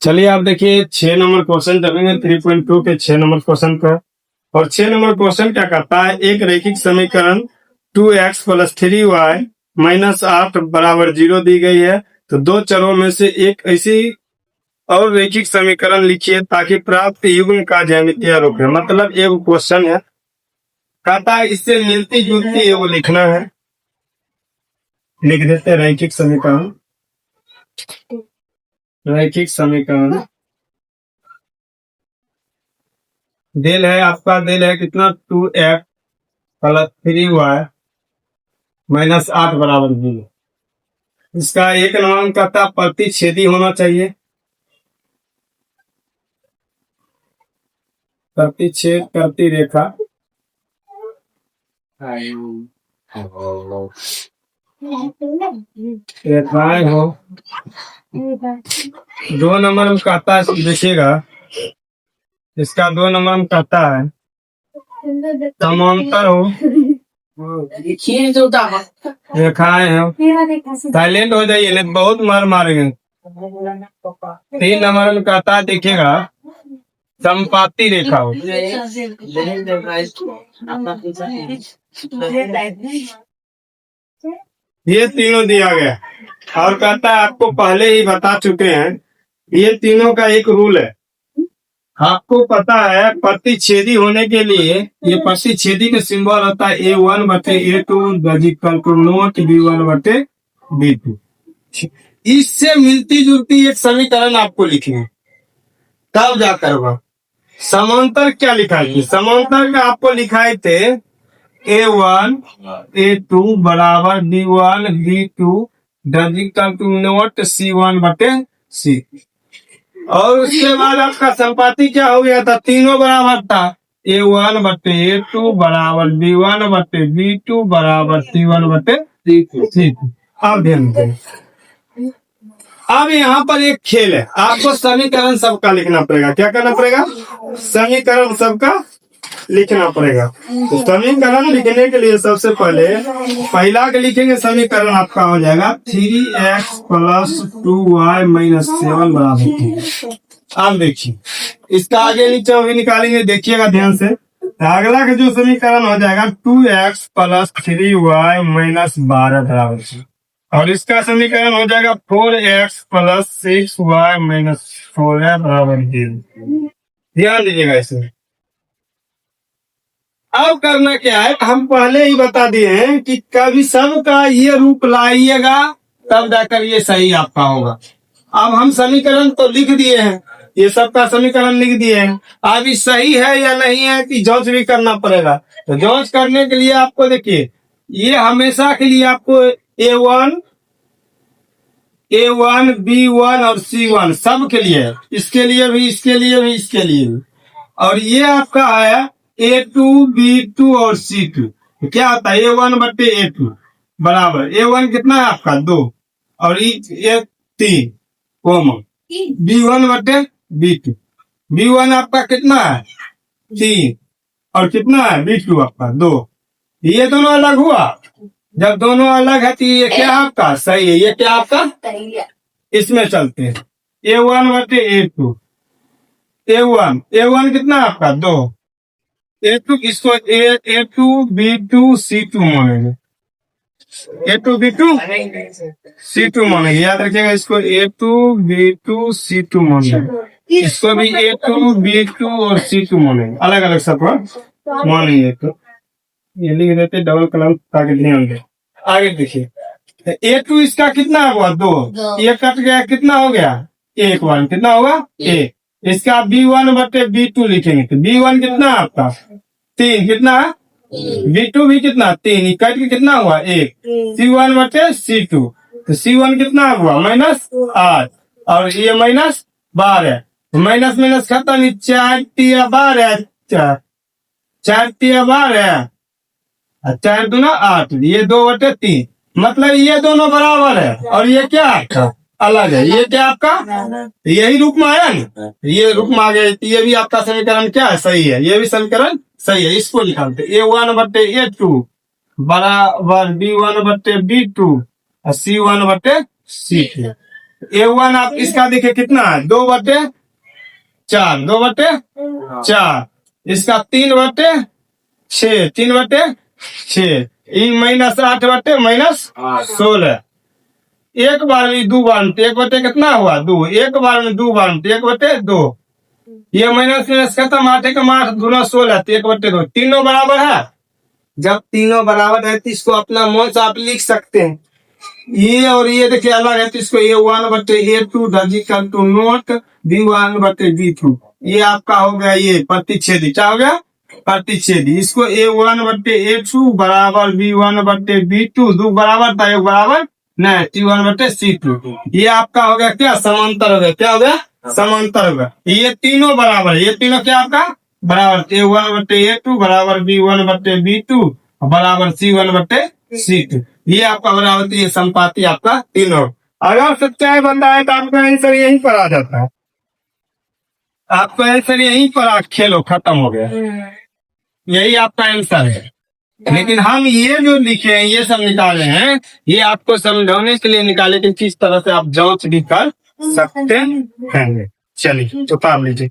चलिए आप देखिए 6 नंबर क्वेश्चन चलेंगे 3.2 के 6 नंबर क्वेश्चन पर। और 6 नंबर क्वेश्चन क्या करता है, एक रैखिक समीकरण 2x + 3y - 8 = 0 दी गई है। तो दो चरों में से एक ऐसी और रैखिक समीकरण लिखिए ताकि प्राप्त युग्म का ज्यामितीय रूप है। मतलब एक क्वेश्चन है, कहता है इससे मिलती जुलती एगो लिखना है। लिख देते रैखिक समीकरण। रैखिक समीकरण दिल है आपका, दिल है कितना 2x + 3y - 8 = 0। इसका एक नाम कहता प्रतिच्छेदी होना चाहिए। प्रतिच्छेद करती रेखा रेखाएं हो। 2 नंबर में कहता है, देखिएगा इसका 2 नंबर में कहता है समांतर हो रेखाएं हो। साइलेंट हो जाइए नहीं बहुत मार मारेंगे। 3 नंबर में कहता है, देखिएगा संपाती रेखा हो। ये तीनों दिया गया और कहता है आपको पहले ही बता चुके हैं, ये तीनों का एक रूल है। आपको पता है प्रतिच्छेदी होने के लिए ये प्रतिच्छेदी का सिंबल होता है A1/A2 नोट B1/B2। इससे मिलती जुलती एक समीकरण आपको लिखनी है, तब जाकर होगा। समांतर क्या लिखा है, समांतर का आपको लिखाए थे A1 A2 = B1 B2 note C1/C। और उसके बाद आपका संपाती क्या हो गया था, तीनों बराबर था। A1/A2 = B1/B2 C1/C2। अब ध्यान दें, अब यहाँ पर एक खेल है, आपको समीकरण सबका लिखना पड़ेगा। क्या करना पड़ेगा, समीकरण सबका लिखना पड़ेगा। तो समीकरण लिखने के लिए सबसे पहले पहला के लिखेंगे समीकरण आपका हो जाएगा 3x + 2y - 7 = 3। अब देखिए इसका आगे नीचे भी निकालेंगे, देखिएगा ध्यान से। अगला का जो समीकरण हो जाएगा 2x + 3y - 12 = 0। और इसका समीकरण हो जाएगा 4x + 6y - 4 = 0। ध्यान दीजिएगा इसमें। अब करना क्या है, हम पहले ही बता दिए हैं कि कभी सबका ये रूप लाइएगा तब जाकर ये सही आपका होगा। अब हम समीकरण तो लिख दिए हैं, ये सबका समीकरण लिख दिए हैं। अब ये सही है या नहीं है कि जांच भी करना पड़ेगा। तो जांच करने के लिए आपको देखिए, ये हमेशा के लिए आपको A1 B1 और C1 सब के लिए है, इसके लिए भी, इसके लिए भी, इसके लिए भी। और ये आपका है A2 B2 और C2। तो क्या होता है A1/A2 बराबर A1 कितना है आपका 2 और ये 3 कॉमन B1/B2। B1 आपका कितना है 3 और कितना है B2 आपका 2। ये दोनों अलग हुआ, जब दोनों अलग है तो ये क्या आपका सही है, ये क्या आपका इसमें चलते हैं A1/A2। A1 कितना है आपका 2। A2 इसको A2 B2 C2 मानेंगे, A2 B2 C2 मानेंगे। याद रखिएगा इसको A2 B2 C2 मानेंगे, इसको भी A2 B2 और C2 मानेंगे, अलग अलग सब मानेंगे। तो ये लिख देते डबल कलम ताकि ध्यान दे। आगे देखिए A2 इसका कितना हुआ 2, ये कट गया कितना हो गया 1 कितना होगा 1। इसका B1/B2 लिखेंगे तो B1 कितना है आपका 3 कितना है B2 भी कितना 3, कट के कितना हुआ 1। C1/C2 तो C1 कितना हुआ -8 और ये -12। माइनस माइनस खत्म, 4 × 12 4 × 12 4 दूना 8, ये 2/3। मतलब ये दोनों बराबर है और ये क्या अलग है, ये क्या आपका यही रूप में आया ना, ये रूप में आ गया। ये भी आपका समीकरण क्या है सही है, ये भी समीकरण सही है। इसको निकालते A1/A2 बराबर B1/B2 और C1/C2। A1 आप इसका देखिए कितना है, 2/4, 2/4, इसका 3/6, 3/6, -8/-16। एक बार में दो बार में 1/, कितना हुआ 2, एक बार में दो बार में 1/2। ये माइनस माइनस खत्म, 8 का 8 दूना 16, 1/2, तीनों बराबर है। जब तीनों बराबर है तो इसको अपना मन से आप लिख सकते हैं। ये और ये देखिए अलग है, तो इसको A1/A2 equal to note B1/B2। ये आपका हो गया ये प्रतिच्छेदी, क्या हो गया प्रतिच्छेदी। इसको A1/A2 बराबर B1/B2, दो बराबर था एक बराबर नहीं, T1/C2। ये आपका हो गया क्या समांतर हो गया, क्या हो गया समांतर हो गया। ये तीनों बराबर है, ये तीनों क्या आपका बराबर, A1/A2 बराबर B1/B2 बराबर C1/C2। ये आपका बराबर, ये संपाति आपका तीनों। अगर सच्चाई बंदा है तो आपका आंसर यहीं पर आ जाता है, आपका आंसर यहीं पर खेलो खत्म हो गया, यही आपका आंसर है। लेकिन हम ये जो लिखे हैं ये सब निकाले हैं, ये आपको समझाने के लिए निकाले कि किस तरह से आप जांच भी कर सकते हैं। चलिए चुका लीजिए।